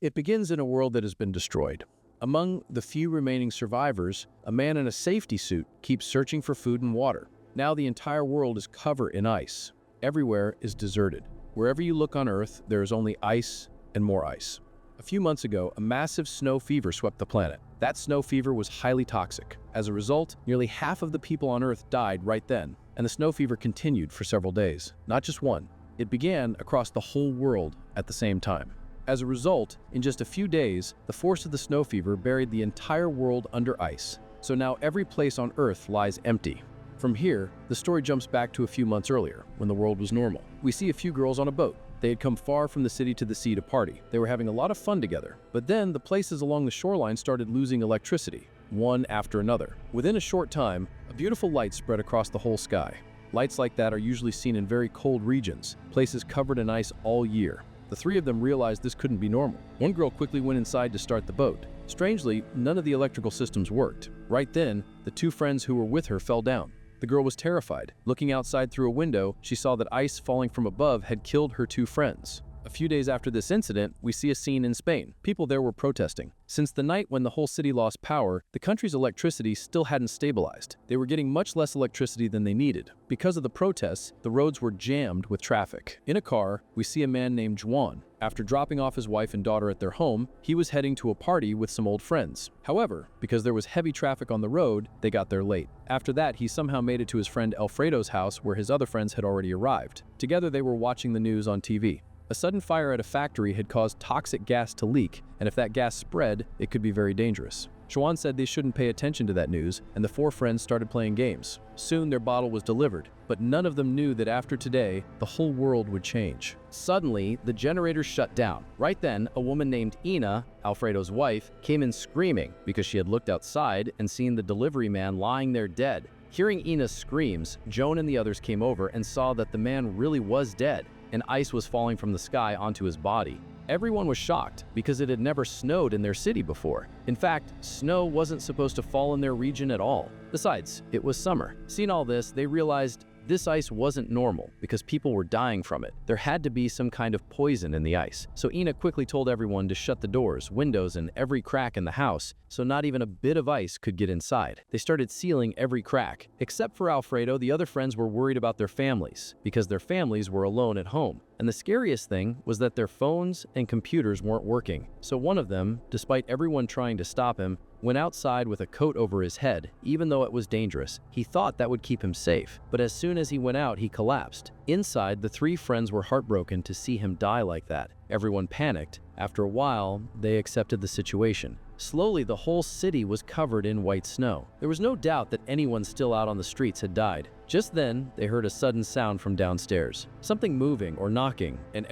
It begins in a world that has been destroyed. Among the few remaining survivors, a man in a safety suit keeps searching for food and water. Now the entire world is covered in ice. Everywhere is deserted. Wherever you look on Earth, there is only ice and more ice. A few months ago, a massive snow fever swept the planet. That snow fever was highly toxic. As a result, nearly half of the people on Earth died right then, and the snow fever continued for several days. Not just one. It began across the whole world at the same time. As a result, in just a few days, the force of the snow fever buried the entire world under ice. So now every place on Earth lies empty. From here, the story jumps back to a few months earlier, when the world was normal. We see a few girls on a boat. They had come far from the city to the sea to party. They were having a lot of fun together. But then the places along the shoreline started losing electricity, one after another. Within a short time, a beautiful light spread across the whole sky. Lights like that are usually seen in very cold regions, places covered in ice all year. The three of them realized this couldn't be normal. One girl quickly went inside to start the boat. Strangely, none of the electrical systems worked. Right then, the two friends who were with her fell down. The girl was terrified. Looking outside through a window, she saw that ice falling from above had killed her two friends. A few days after this incident, we see a scene in Spain. People there were protesting. Since the night when the whole city lost power, the country's electricity still hadn't stabilized. They were getting much less electricity than they needed. Because of the protests, the roads were jammed with traffic. In a car, we see a man named Juan. After dropping off his wife and daughter at their home, he was heading to a party with some old friends. However, because there was heavy traffic on the road, they got there late. After that, he somehow made it to his friend Alfredo's house where his other friends had already arrived. Together, they were watching the news on TV. A sudden fire at a factory had caused toxic gas to leak, and if that gas spread, it could be very dangerous. Juan said they shouldn't pay attention to that news, and the four friends started playing games. Soon their bottle was delivered, but none of them knew that after today, the whole world would change. Suddenly, the generator shut down. Right then, a woman named Ina, Alfredo's wife, came in screaming because she had looked outside and seen the delivery man lying there dead. Hearing Ina's screams, Joan and the others came over and saw that the man really was dead, and ice was falling from the sky onto his body. Everyone was shocked because it had never snowed in their city before. In fact, snow wasn't supposed to fall in their region at all. Besides, it was summer. Seeing all this, they realized this ice wasn't normal because people were dying from it. There had to be some kind of poison in the ice. So Ina quickly told everyone to shut the doors, windows, and every crack in the house so not even a bit of ice could get inside. They started sealing every crack. Except for Alfredo, the other friends were worried about their families because their families were alone at home. And the scariest thing was that their phones and computers weren't working. So one of them, despite everyone trying to stop him, went outside with a coat over his head, even though it was dangerous. He thought that would keep him safe, but as soon as he went out, he collapsed. Inside, the three friends were heartbroken to see him die like that. Everyone panicked. After a while, they accepted the situation. Slowly, the whole city was covered in white snow. There was no doubt that anyone still out on the streets had died. Just then, they heard a sudden sound from downstairs. Something moving or knocking, and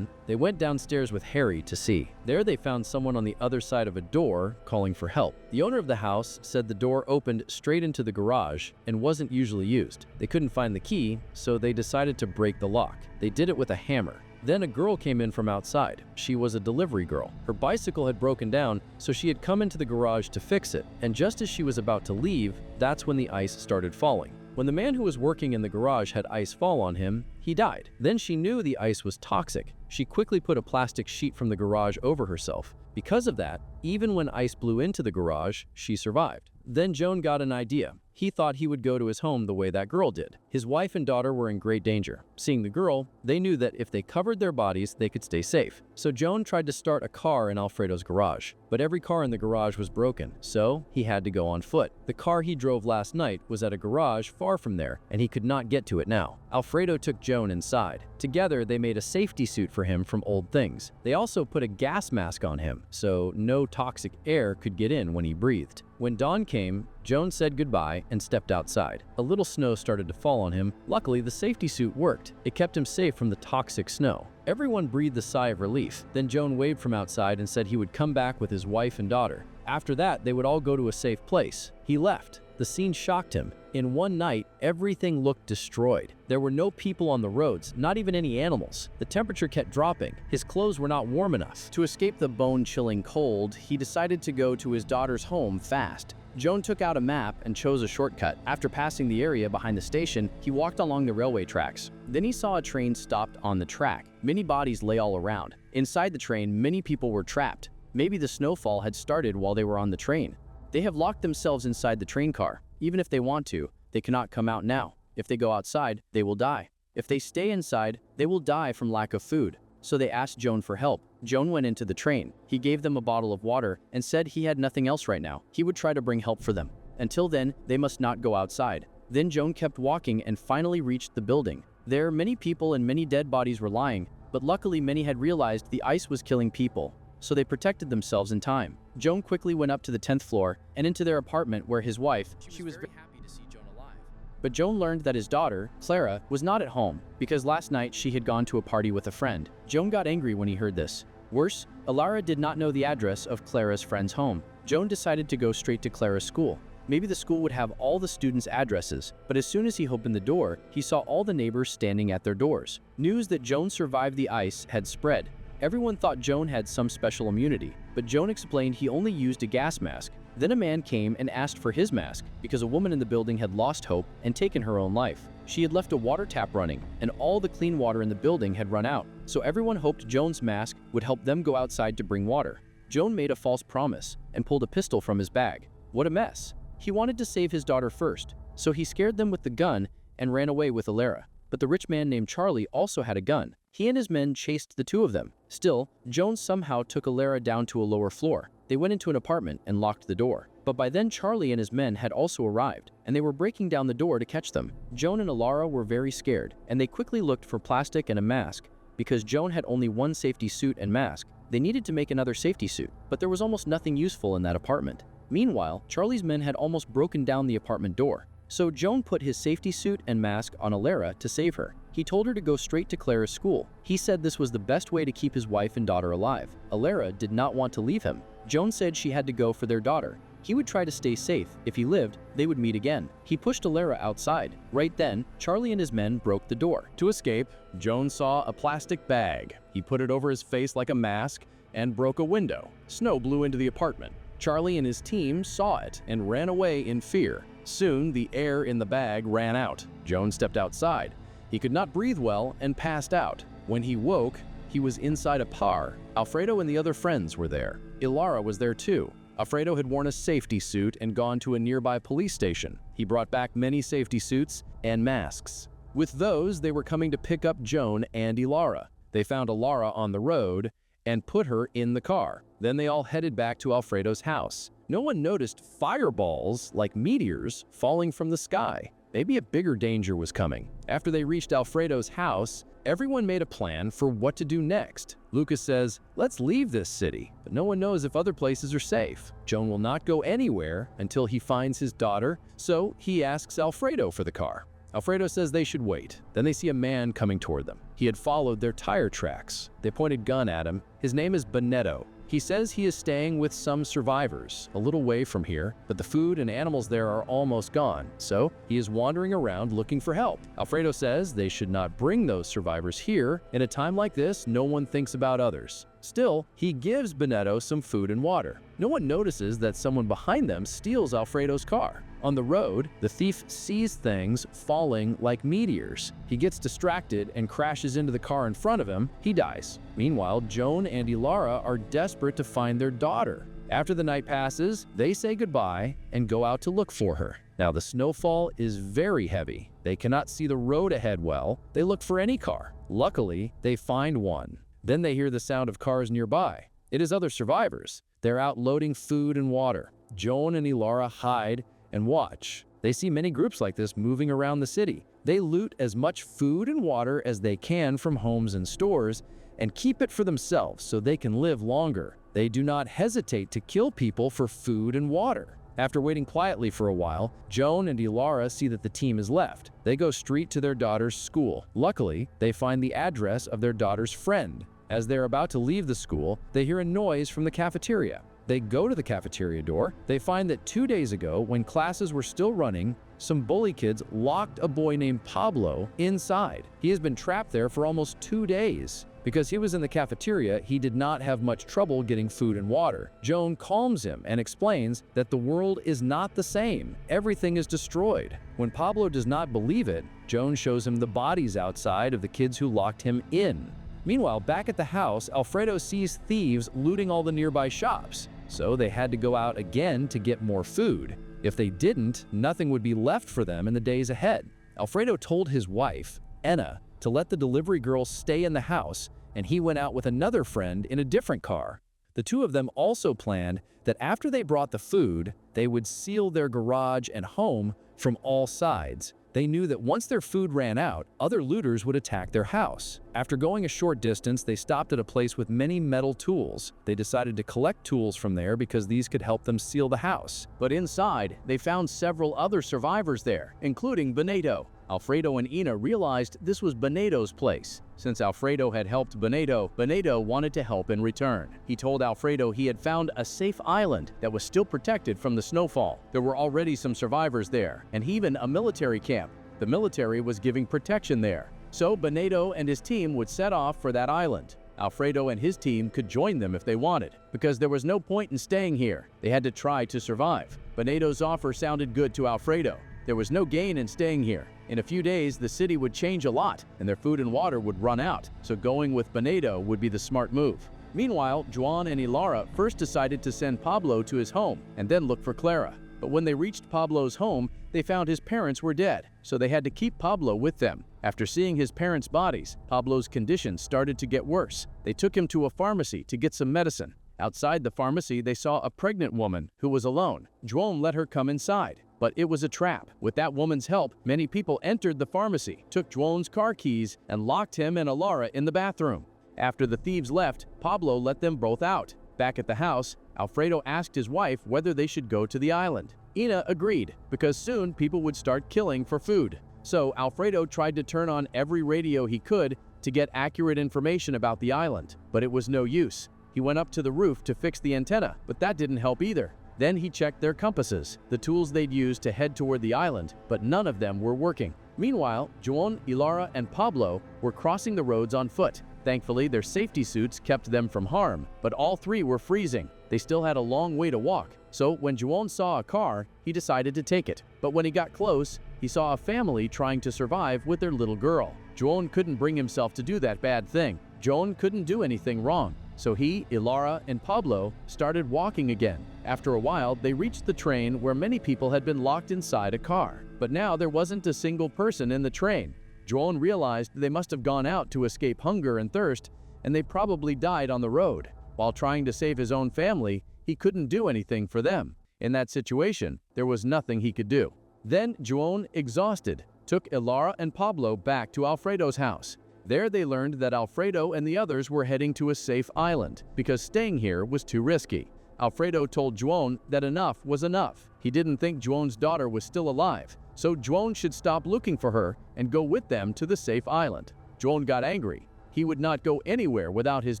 they went downstairs with Harry to see. There they found someone on the other side of a door calling for help. The owner of the house said the door opened straight into the garage and wasn't usually used. They couldn't find the key, so they decided to break the lock. They did it with a hammer. Then a girl came in from outside. She was a delivery girl. Her bicycle had broken down, so she had come into the garage to fix it. And just as she was about to leave, that's when the ice started falling. When the man who was working in the garage had ice fall on him, he died. Then she knew the ice was toxic. She quickly put a plastic sheet from the garage over herself. Because of that, even when ice blew into the garage, she survived. Then Joan got an idea. He thought he would go to his home the way that girl did. His wife and daughter were in great danger. Seeing the girl, they knew that if they covered their bodies, they could stay safe. So Joan tried to start a car in Alfredo's garage. But every car in the garage was broken, so he had to go on foot. The car he drove last night was at a garage far from there, and he could not get to it now. Alfredo took Joan inside. Together, they made a safety suit for him from old things. They also put a gas mask on him, so no toxic air could get in when he breathed. When dawn came, Joan said goodbye and stepped outside. A little snow started to fall on him. Luckily, the safety suit worked. It kept him safe from the toxic snow. Everyone breathed a sigh of relief. Then Joan waved from outside and said he would come back with his wife and daughter. After that, they would all go to a safe place. He left. The scene shocked him. In one night, everything looked destroyed. There were no people on the roads, not even any animals. The temperature kept dropping. His clothes were not warm enough. To escape the bone-chilling cold, he decided to go to his daughter's home fast. Joan took out a map and chose a shortcut. After passing the area behind the station, he walked along the railway tracks. Then he saw a train stopped on the track. Many bodies lay all around. Inside the train, many people were trapped. Maybe the snowfall had started while they were on the train. They have locked themselves inside the train car. Even if they want to, they cannot come out now. If they go outside, they will die. If they stay inside, they will die from lack of food. So they asked Joan for help. Joan went into the train. He gave them a bottle of water and said he had nothing else right now. He would try to bring help for them. Until then, they must not go outside. Then Joan kept walking and finally reached the building. There, many people and many dead bodies were lying, but luckily many had realized the ice was killing people, so they protected themselves in time. Joan quickly went up to the 10th floor and into their apartment where his wife, she was very happy to see Joan alive. But Joan learned that his daughter, Clara, was not at home because last night she had gone to a party with a friend. Joan got angry when he heard this. Worse, Ilara did not know the address of Clara's friend's home. Joan decided to go straight to Clara's school. Maybe the school would have all the students' addresses, but as soon as he opened the door, he saw all the neighbors standing at their doors. News that Joan survived the ice had spread. Everyone thought Joan had some special immunity, but Joan explained he only used a gas mask. Then a man came and asked for his mask because a woman in the building had lost hope and taken her own life. She had left a water tap running, and all the clean water in the building had run out, so everyone hoped Joan's mask would help them go outside to bring water. Joan made a false promise and pulled a pistol from his bag. What a mess! He wanted to save his daughter first, so he scared them with the gun and ran away with Ilara. But the rich man named Charlie also had a gun. He and his men chased the two of them. Still, Joan somehow took Ilara down to a lower floor. They went into an apartment and locked the door. But by then Charlie and his men had also arrived, and they were breaking down the door to catch them. Joan and Ilara were very scared, and they quickly looked for plastic and a mask. Because Joan had only one safety suit and mask, they needed to make another safety suit, but there was almost nothing useful in that apartment. Meanwhile, Charlie's men had almost broken down the apartment door. So Joan put his safety suit and mask on Ilara to save her. He told her to go straight to Clara's school. He said this was the best way to keep his wife and daughter alive. Ilara did not want to leave him. Joan said she had to go for their daughter. He would try to stay safe. If he lived, they would meet again. He pushed Ilara outside. Right then, Charlie and his men broke the door. To escape, Joan saw a plastic bag. He put it over his face like a mask and broke a window. Snow blew into the apartment. Charlie and his team saw it and ran away in fear. Soon, the air in the bag ran out. Joan stepped outside. He could not breathe well and passed out. When he woke, he was inside a car. Alfredo and the other friends were there. Ilara was there too. Alfredo had worn a safety suit and gone to a nearby police station. He brought back many safety suits and masks. With those, they were coming to pick up Joan and Ilara. They found Ilara on the road and put her in the car. Then they all headed back to Alfredo's house. No one noticed fireballs, like meteors, falling from the sky. Maybe a bigger danger was coming. After they reached Alfredo's house, everyone made a plan for what to do next. Lucas says, "Let's leave this city," but no one knows if other places are safe. Joan will not go anywhere until he finds his daughter, so he asks Alfredo for the car. Alfredo says they should wait. Then they see a man coming toward them. He had followed their tire tracks. They pointed a gun at him. His name is Benedetto. He says he is staying with some survivors a little way from here, but the food and animals there are almost gone, so he is wandering around looking for help. Alfredo says they should not bring those survivors here. In a time like this, no one thinks about others. Still, he gives Benedetto some food and water. No one notices that someone behind them steals Alfredo's car. On the road, the thief sees things falling like meteors. He gets distracted and crashes into the car in front of him. He dies. Meanwhile, Joan and Ilara are desperate to find their daughter. After the night passes, they say goodbye and go out to look for her. Now, the snowfall is very heavy. They cannot see the road ahead well. They look for any car. Luckily, they find one. Then they hear the sound of cars nearby. It is other survivors. They're out loading food and water. Joan and Ilara hide and watch. They see many groups like this moving around the city. They loot as much food and water as they can from homes and stores and keep it for themselves so they can live longer. They do not hesitate to kill people for food and water. After waiting quietly for a while, Joan and Ilara see that the team is left. They go straight to their daughter's school. Luckily, they find the address of their daughter's friend. As they're about to leave the school, they hear a noise from the cafeteria. They go to the cafeteria door. They find that 2 days ago, when classes were still running, some bully kids locked a boy named Pablo inside. He has been trapped there for almost 2 days. Because he was in the cafeteria, he did not have much trouble getting food and water. Joan calms him and explains that the world is not the same. Everything is destroyed. When Pablo does not believe it, Joan shows him the bodies outside of the kids who locked him in. Meanwhile, back at the house, Alfredo sees thieves looting all the nearby shops. So they had to go out again to get more food. If they didn't, nothing would be left for them in the days ahead. Alfredo told his wife, Enna, to let the delivery girl stay in the house, and he went out with another friend in a different car. The two of them also planned that after they brought the food, they would seal their garage and home from all sides. They knew that once their food ran out, other looters would attack their house. After going a short distance, they stopped at a place with many metal tools. They decided to collect tools from there because these could help them seal the house. But inside, they found several other survivors there, including Benito. Alfredo and Ina realized this was Benito's place. Since Alfredo had helped Benito, Benito wanted to help in return. He told Alfredo he had found a safe island that was still protected from the snowfall. There were already some survivors there, and even a military camp. The military was giving protection there. So Benito and his team would set off for that island. Alfredo and his team could join them if they wanted, because there was no point in staying here. They had to try to survive. Benito's offer sounded good to Alfredo. There was no gain in staying here. In a few days, the city would change a lot, and their food and water would run out, so going with Benito would be the smart move. Meanwhile, Juan and Ilara first decided to send Pablo to his home and then look for Clara. But when they reached Pablo's home, they found his parents were dead, so they had to keep Pablo with them. After seeing his parents' bodies, Pablo's condition started to get worse. They took him to a pharmacy to get some medicine. Outside the pharmacy, they saw a pregnant woman who was alone. Juan let her come inside, but it was a trap. With that woman's help, many people entered the pharmacy, took Juan's car keys, and locked him and Ilara in the bathroom. After the thieves left, Pablo let them both out. Back at the house, Alfredo asked his wife whether they should go to the island. Ina agreed, because soon people would start killing for food. So Alfredo tried to turn on every radio he could to get accurate information about the island, but it was no use. He went up to the roof to fix the antenna, but that didn't help either. Then he checked their compasses, the tools they'd used to head toward the island, but none of them were working. Meanwhile, Juan, Ilara, and Pablo were crossing the roads on foot. Thankfully, their safety suits kept them from harm, but all three were freezing. They still had a long way to walk, so when Juan saw a car, he decided to take it. But when he got close, he saw a family trying to survive with their little girl. Juan couldn't bring himself to do that bad thing. Juan couldn't do anything wrong. So he, Ilara, and Pablo started walking again. After a while, they reached the train where many people had been locked inside a car. But now there wasn't a single person in the train. Juan realized they must have gone out to escape hunger and thirst, and they probably died on the road. While trying to save his own family, he couldn't do anything for them. In that situation, there was nothing he could do. Then Juan, exhausted, took Ilara and Pablo back to Alfredo's house. There they learned that Alfredo and the others were heading to a safe island because staying here was too risky. Alfredo told Juan that enough was enough. He didn't think Juan's daughter was still alive, so Juan should stop looking for her and go with them to the safe island. Juan got angry. He would not go anywhere without his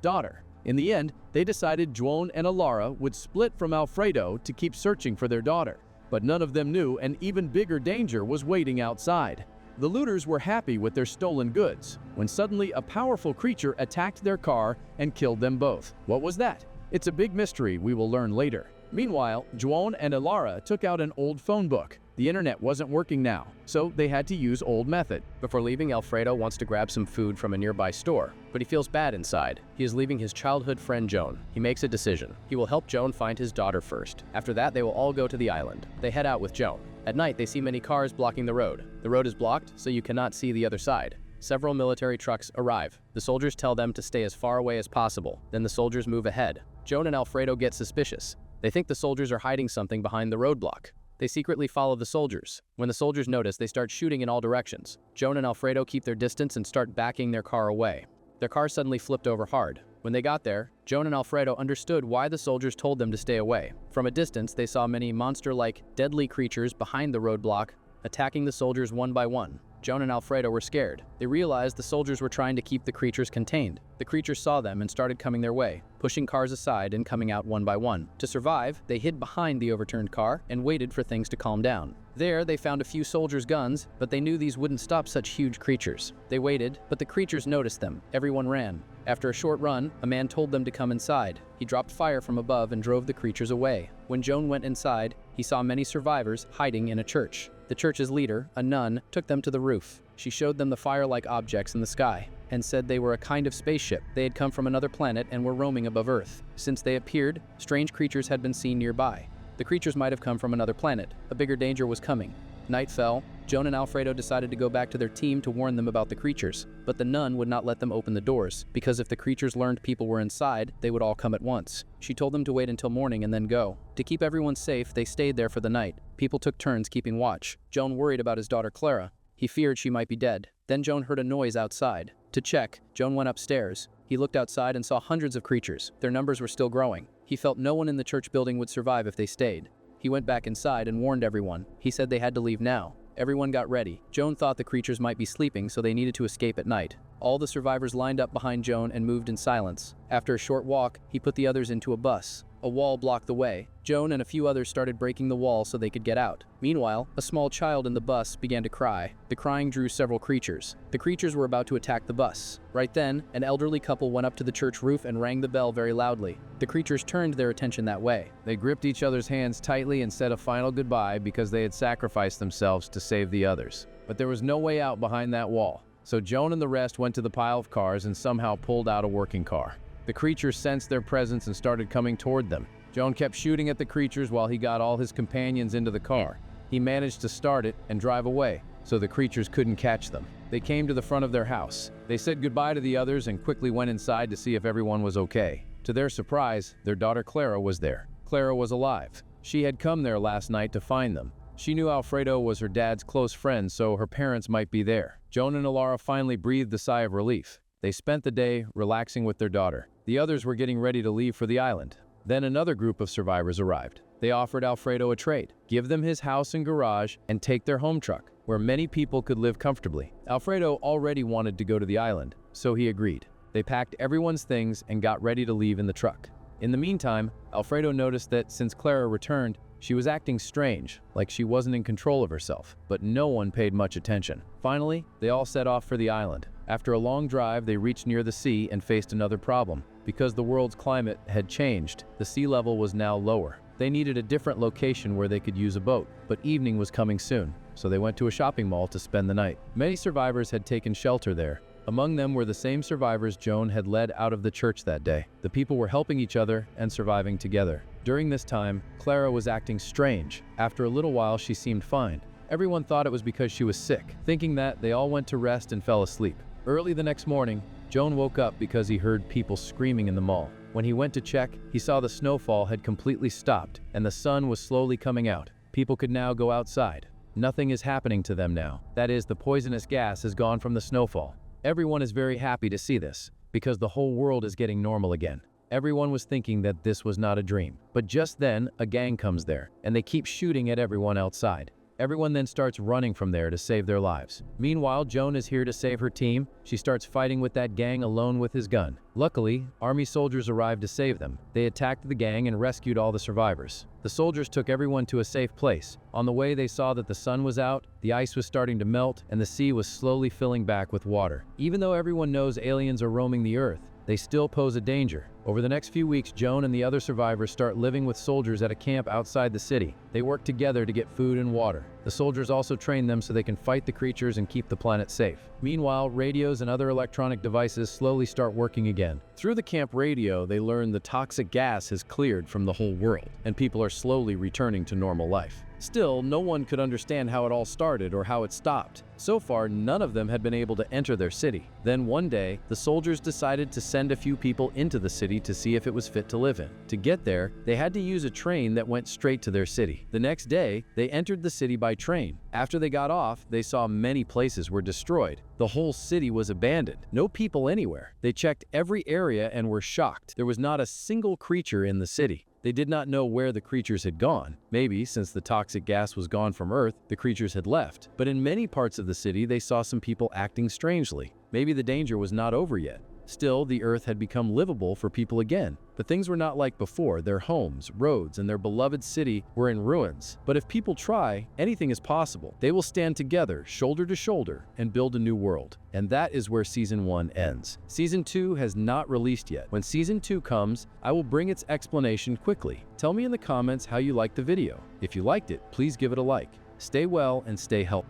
daughter. In the end, they decided Juan and Ilara would split from Alfredo to keep searching for their daughter. But none of them knew an even bigger danger was waiting outside. The looters were happy with their stolen goods when suddenly a powerful creature attacked their car and killed them both. What was that? It's a big mystery we will learn later. Meanwhile, Juan and Ilara took out an old phone book. The internet wasn't working now, so they had to use old method. Before leaving, Alfredo wants to grab some food from a nearby store, but he feels bad inside. He is leaving his childhood friend Joan. He makes a decision. He will help Joan find his daughter first. After that, they will all go to the island. They head out with Joan. At night, they see many cars blocking the road. The road is blocked, so you cannot see the other side. Several military trucks arrive. The soldiers tell them to stay as far away as possible. Then the soldiers move ahead. Joan and Alfredo get suspicious. They think the soldiers are hiding something behind the roadblock. They secretly follow the soldiers. When the soldiers notice, they start shooting in all directions. Joan and Alfredo keep their distance and start backing their car away. Their car suddenly flipped over hard. When they got there, Joan and Alfredo understood why the soldiers told them to stay away. From a distance, they saw many monster-like, deadly creatures behind the roadblock, attacking the soldiers one by one. Joan and Alfredo were scared. They realized the soldiers were trying to keep the creatures contained. The creatures saw them and started coming their way, pushing cars aside and coming out one by one. To survive, they hid behind the overturned car and waited for things to calm down. There, they found a few soldiers' guns, but they knew these wouldn't stop such huge creatures. They waited, but the creatures noticed them. Everyone ran. After a short run, a man told them to come inside. He dropped fire from above and drove the creatures away. When Joan went inside, he saw many survivors hiding in a church. The church's leader, a nun, took them to the roof. She showed them the fire-like objects in the sky and said they were a kind of spaceship. They had come from another planet and were roaming above Earth. Since they appeared, strange creatures had been seen nearby. The creatures might have come from another planet. A bigger danger was coming. Night fell. Joan and Alfredo decided to go back to their team to warn them about the creatures, but the nun would not let them open the doors, because if the creatures learned people were inside, they would all come at once. She told them to wait until morning and then go. To keep everyone safe, they stayed there for the night. People took turns keeping watch. Joan worried about his daughter Clara. He feared she might be dead. Then Joan heard a noise outside. To check, Joan went upstairs. He looked outside and saw hundreds of creatures. Their numbers were still growing. He felt no one in the church building would survive if they stayed. He went back inside and warned everyone. He said they had to leave now. Everyone got ready. Joan thought the creatures might be sleeping, so they needed to escape at night. All the survivors lined up behind Joan and moved in silence. After a short walk, he put the others into a bus. A wall blocked the way. Joan and a few others started breaking the wall so they could get out. Meanwhile, a small child in the bus began to cry. The crying drew several creatures. The creatures were about to attack the bus. Right then, an elderly couple went up to the church roof and rang the bell very loudly. The creatures turned their attention that way. They gripped each other's hands tightly and said a final goodbye because they had sacrificed themselves to save the others. But there was no way out behind that wall. So Joan and the rest went to the pile of cars and somehow pulled out a working car. The creatures sensed their presence and started coming toward them. Joan kept shooting at the creatures while he got all his companions into the car. He managed to start it and drive away, so the creatures couldn't catch them. They came to the front of their house. They said goodbye to the others and quickly went inside to see if everyone was okay. To their surprise, their daughter Clara was there. Clara was alive. She had come there last night to find them. She knew Alfredo was her dad's close friend, so her parents might be there. Joan and Alara finally breathed a sigh of relief. They spent the day relaxing with their daughter. The others were getting ready to leave for the island. Then another group of survivors arrived. They offered Alfredo a trade, give them his house and garage, and take their home truck, where many people could live comfortably. Alfredo already wanted to go to the island, so he agreed. They packed everyone's things and got ready to leave in the truck. In the meantime, Alfredo noticed that since Clara returned, she was acting strange, like she wasn't in control of herself, but no one paid much attention. Finally, they all set off for the island. After a long drive, they reached near the sea and faced another problem. Because the world's climate had changed, the sea level was now lower. They needed a different location where they could use a boat, but evening was coming soon, so they went to a shopping mall to spend the night. Many survivors had taken shelter there. Among them were the same survivors Joan had led out of the church that day. The people were helping each other and surviving together. During this time, Clara was acting strange. After a little while, she seemed fine. Everyone thought it was because she was sick. Thinking that, they all went to rest and fell asleep. Early the next morning, Joan woke up because he heard people screaming in the mall. When he went to check, he saw the snowfall had completely stopped and the sun was slowly coming out. People could now go outside. Nothing is happening to them now. That is, the poisonous gas has gone from the snowfall. Everyone is very happy to see this, because the whole world is getting normal again. Everyone was thinking that this was not a dream. But just then, a gang comes there, and they keep shooting at everyone outside. Everyone then starts running from there to save their lives. Meanwhile, Joan is here to save her team. She starts fighting with that gang alone with his gun. Luckily, army soldiers arrived to save them. They attacked the gang and rescued all the survivors. The soldiers took everyone to a safe place. On the way, they saw that the sun was out, the ice was starting to melt, and the sea was slowly filling back with water. Even though everyone knows aliens are roaming the earth, they still pose a danger. Over the next few weeks, Joan and the other survivors start living with soldiers at a camp outside the city. They work together to get food and water. The soldiers also train them so they can fight the creatures and keep the planet safe. Meanwhile, radios and other electronic devices slowly start working again. Through the camp radio, they learn the toxic gas has cleared from the whole world, and people are slowly returning to normal life. Still, no one could understand how it all started or how it stopped. So far, none of them had been able to enter their city. Then one day, the soldiers decided to send a few people into the city to see if it was fit to live in. To get there, they had to use a train that went straight to their city. The next day, they entered the city by train. After they got off, they saw many places were destroyed. The whole city was abandoned. No people anywhere. They checked every area and were shocked. There was not a single creature in the city. They did not know where the creatures had gone. Maybe, since the toxic gas was gone from Earth, the creatures had left. But in many parts of the city, they saw some people acting strangely. Maybe the danger was not over yet. Still, the Earth had become livable for people again. But things were not like before. Their homes, roads, and their beloved city were in ruins. But if people try, anything is possible. They will stand together, shoulder to shoulder, and build a new world. And that is where Season 1 ends. Season 2 has not released yet. When Season 2 comes, I will bring its explanation quickly. Tell me in the comments how you liked the video. If you liked it, please give it a like. Stay well and stay healthy.